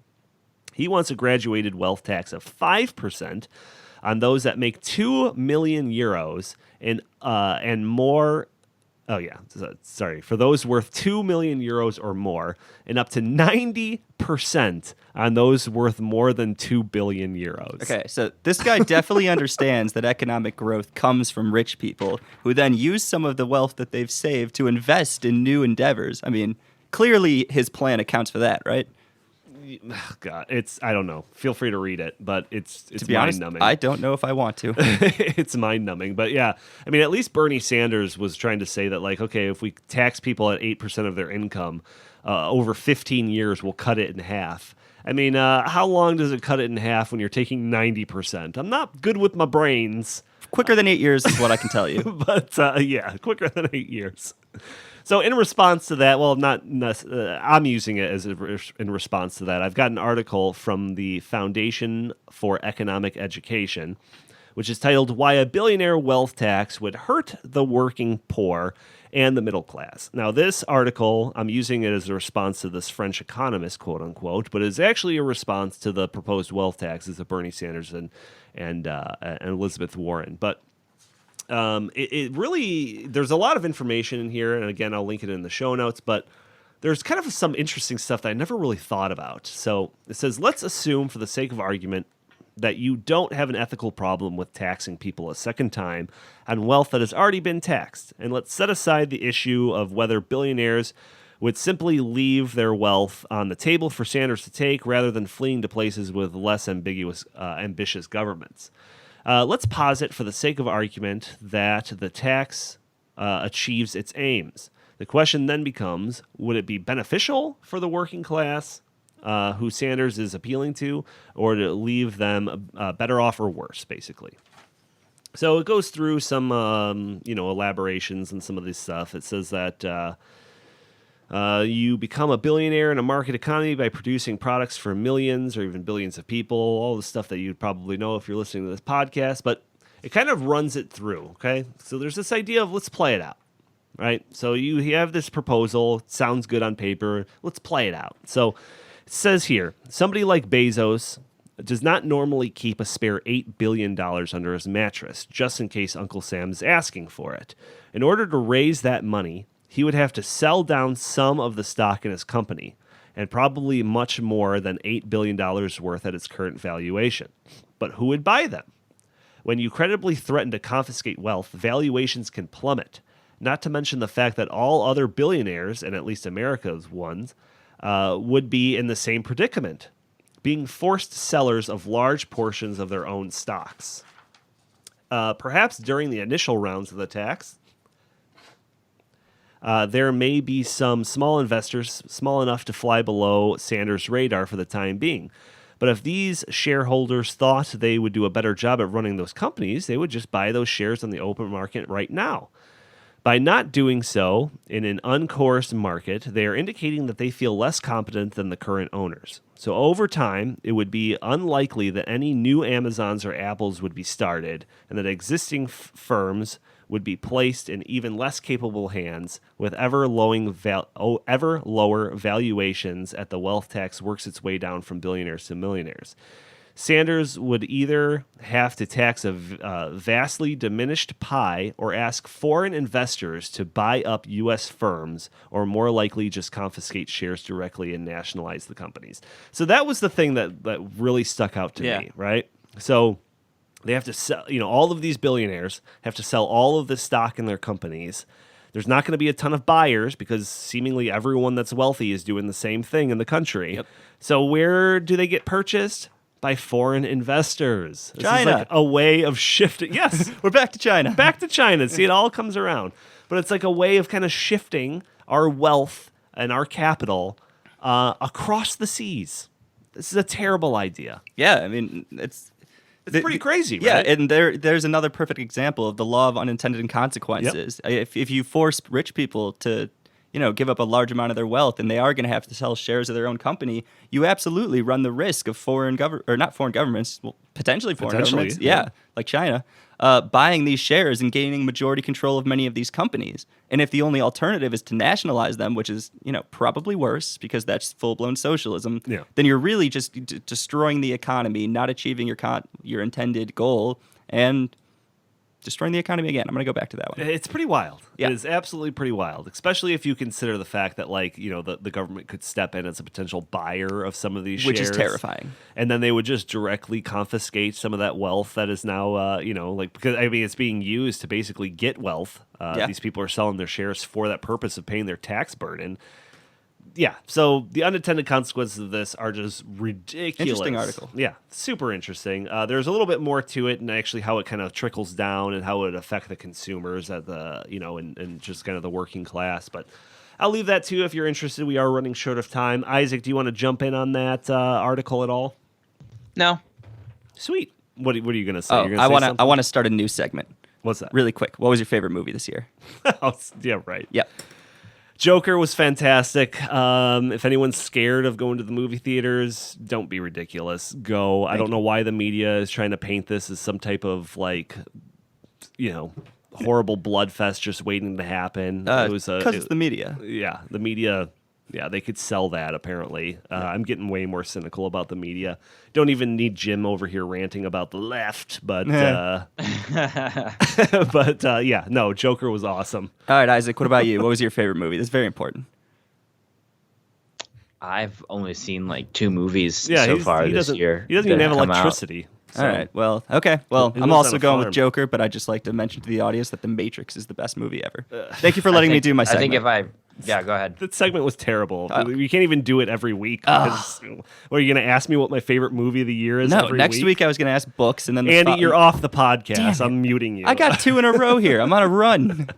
he wants a graduated wealth tax of 5% on those that make 2 million euros and more. Oh, yeah. Sorry. For those worth 2 million euros or more, and up to 90% on those worth more than 2 billion euros. Okay, so this guy definitely understands that economic growth comes from rich people who then use some of the wealth that they've saved to invest in new endeavors. I mean, clearly his plan accounts for that, right? God, I don't know. Feel free to read it, but it's To be honest, mind-numbing. I don't know if I want to. It's mind-numbing, but yeah. I mean, at least Bernie Sanders was trying to say that, like, okay, if we tax people at 8% of their income, over 15 years, we'll cut it in half. I mean, how long does it cut it in half when you're taking 90%? I'm not good with my brains. Quicker than 8 years is what I can tell you. But, yeah, quicker than 8 years. So in response to that, well, I'm using it as in response to that. I've got an article from the Foundation for Economic Education, which is titled, "Why a Billionaire Wealth Tax Would Hurt the Working Poor and the Middle Class." Now, this article, I'm using it as a response to this French economist, quote unquote, but it's actually a response to the proposed wealth taxes of Bernie Sanders and Elizabeth Warren. But it really, there's a lot of information in here, and again, I'll link it in the show notes, but there's kind of some interesting stuff that I never really thought about. So it says, let's assume for the sake of argument that you don't have an ethical problem with taxing people a second time on wealth that has already been taxed. And let's set aside the issue of whether billionaires would simply leave their wealth on the table for Sanders to take rather than fleeing to places with less ambitious governments. Let's posit for the sake of argument that the tax achieves its aims. The question then becomes, would it be beneficial for the working class who Sanders is appealing to, or to leave them better off or worse, basically? So it goes through some elaborations and some of this stuff. It says that you become a billionaire in a market economy by producing products for millions or even billions of people, all the stuff that you'd probably know if you're listening to this podcast, but it kind of runs it through, okay? So there's this idea of let's play it out, right? So you have this proposal, it sounds good on paper, let's play it out. So it says here, somebody like Bezos does not normally keep a spare $8 billion under his mattress, just in case Uncle Sam is asking for it. In order to raise that money, he would have to sell down some of the stock in his company, and probably much more than $8 billion worth at its current valuation. But who would buy them? When you credibly threaten to confiscate wealth, valuations can plummet, not to mention the fact that all other billionaires, and at least America's ones, would be in the same predicament, being forced sellers of large portions of their own stocks. Perhaps during the initial rounds of the tax, there may be some small investors small enough to fly below Sanders' radar for the time being. But if these shareholders thought they would do a better job at running those companies, they would just buy those shares on the open market right now. By not doing so in an uncoerced market, they are indicating that they feel less competent than the current owners. So over time, it would be unlikely that any new Amazons or Apples would be started, and that existing firms would be placed in even less capable hands with ever lower valuations as the wealth tax works its way down from billionaires to millionaires. Sanders would either have to tax a vastly diminished pie or ask foreign investors to buy up U.S. firms, or more likely just confiscate shares directly and nationalize the companies. So that was the thing that really stuck out to me, right? So they have to sell, all of these billionaires have to sell all of this stock in their companies. There's not going to be a ton of buyers because seemingly everyone that's wealthy is doing the same thing in the country. Yep. So where do they get purchased? By foreign investors. This China. is like a way of shifting. Yes, We're back to China. back to China. See, it all comes around. But it's like a way of kind of shifting our wealth and our capital across the seas. This is a terrible idea. Yeah, I mean, it's pretty crazy, right? Yeah, and there's another perfect example of the law of unintended consequences. If you force rich people to give up a large amount of their wealth, and they are going to have to sell shares of their own company, you absolutely run the risk of potentially foreign governments, like China, buying these shares and gaining majority control of many of these companies. And if the only alternative is to nationalize them, which is probably worse because that's full-blown socialism, then you're really just destroying the economy, not achieving your intended goal, and destroying the economy again. I'm going to go back to that one. It's pretty wild. Yeah. It is absolutely pretty wild, especially if you consider the fact that, the government could step in as a potential buyer of some of these Which shares. is terrifying. And then they would just directly confiscate some of that wealth that is now, because, it's being used to basically get wealth. These people are selling their shares for that purpose of paying their tax burden. Yeah, so the unintended consequences of this are just ridiculous. Interesting article. Yeah, super interesting. There's a little bit more to it, and actually how it kind of trickles down and how it would affect the consumers at the, and just kind of the working class. But I'll leave that too if you're interested. We are running short of time. Isaac, do you want to jump in on that article at all? No. Sweet. What are you going to say? Oh, You're gonna say something? I want to start a new segment. What's that? Really quick. What was your favorite movie this year? Yeah, right. Yep. Joker was fantastic. If anyone's scared of going to the movie theaters, don't be ridiculous. Go. I don't know why the media is trying to paint this as some type of horrible blood fest just waiting to happen. Because it's the media. Yeah, the media. Yeah, they could sell that, apparently. I'm getting way more cynical about the media. Don't even need Jim over here ranting about the left, but Joker was awesome. All right, Isaac, what about you? What was your favorite movie? That's very important. I've only seen 2 movies so he's- far he this doesn't- year. He doesn't that even have have come out. electricity. So. All right, well, okay. Well, He I'm lives also on a going farm. with Joker, but I'd just like to mention to the audience that The Matrix is the best movie ever. Thank you for letting me do my segment. I think yeah, go ahead. That segment was terrible. You can't even do it every week. Because, are you going to ask me what my favorite movie of the year is? No, every next week? week I was going to ask books, and then Andy, you're off the podcast. I'm muting you. I got 2 in a row here. I'm on a run.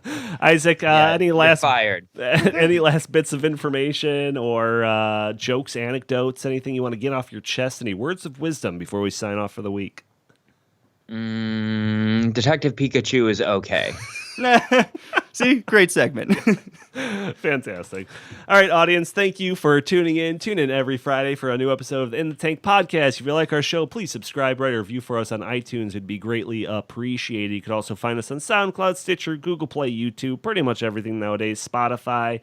Isaac. Any You're last fired? any last bits of information or jokes, anecdotes, anything you want to get off your chest? Any words of wisdom before we sign off for the week? Detective Pikachu is okay. See, great segment. Fantastic. All right, audience, thank you for tuning in. Tune in every Friday for a new episode of the In the Tank podcast. If you like our show, please subscribe, write a review for us on iTunes. It'd be greatly appreciated. You could also find us on SoundCloud, Stitcher, Google Play, YouTube, pretty much everything nowadays, Spotify.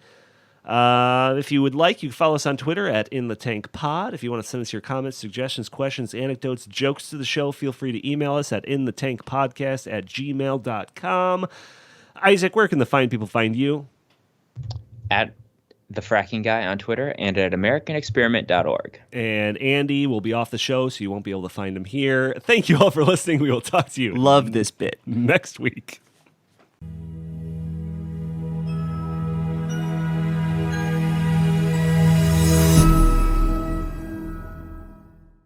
If you would like, you can follow us on Twitter at InTheTankPod. If you want to send us your comments, suggestions, questions, anecdotes, jokes to the show, feel free to email us at inthetankpodcast@gmail.com. Isaac, where can the fine people find you? At The Fracking Guy on Twitter and at AmericanExperiment.org. And Andy will be off the show, so you won't be able to find him here. Thank you all for listening. We will talk to you Love this bit. next week.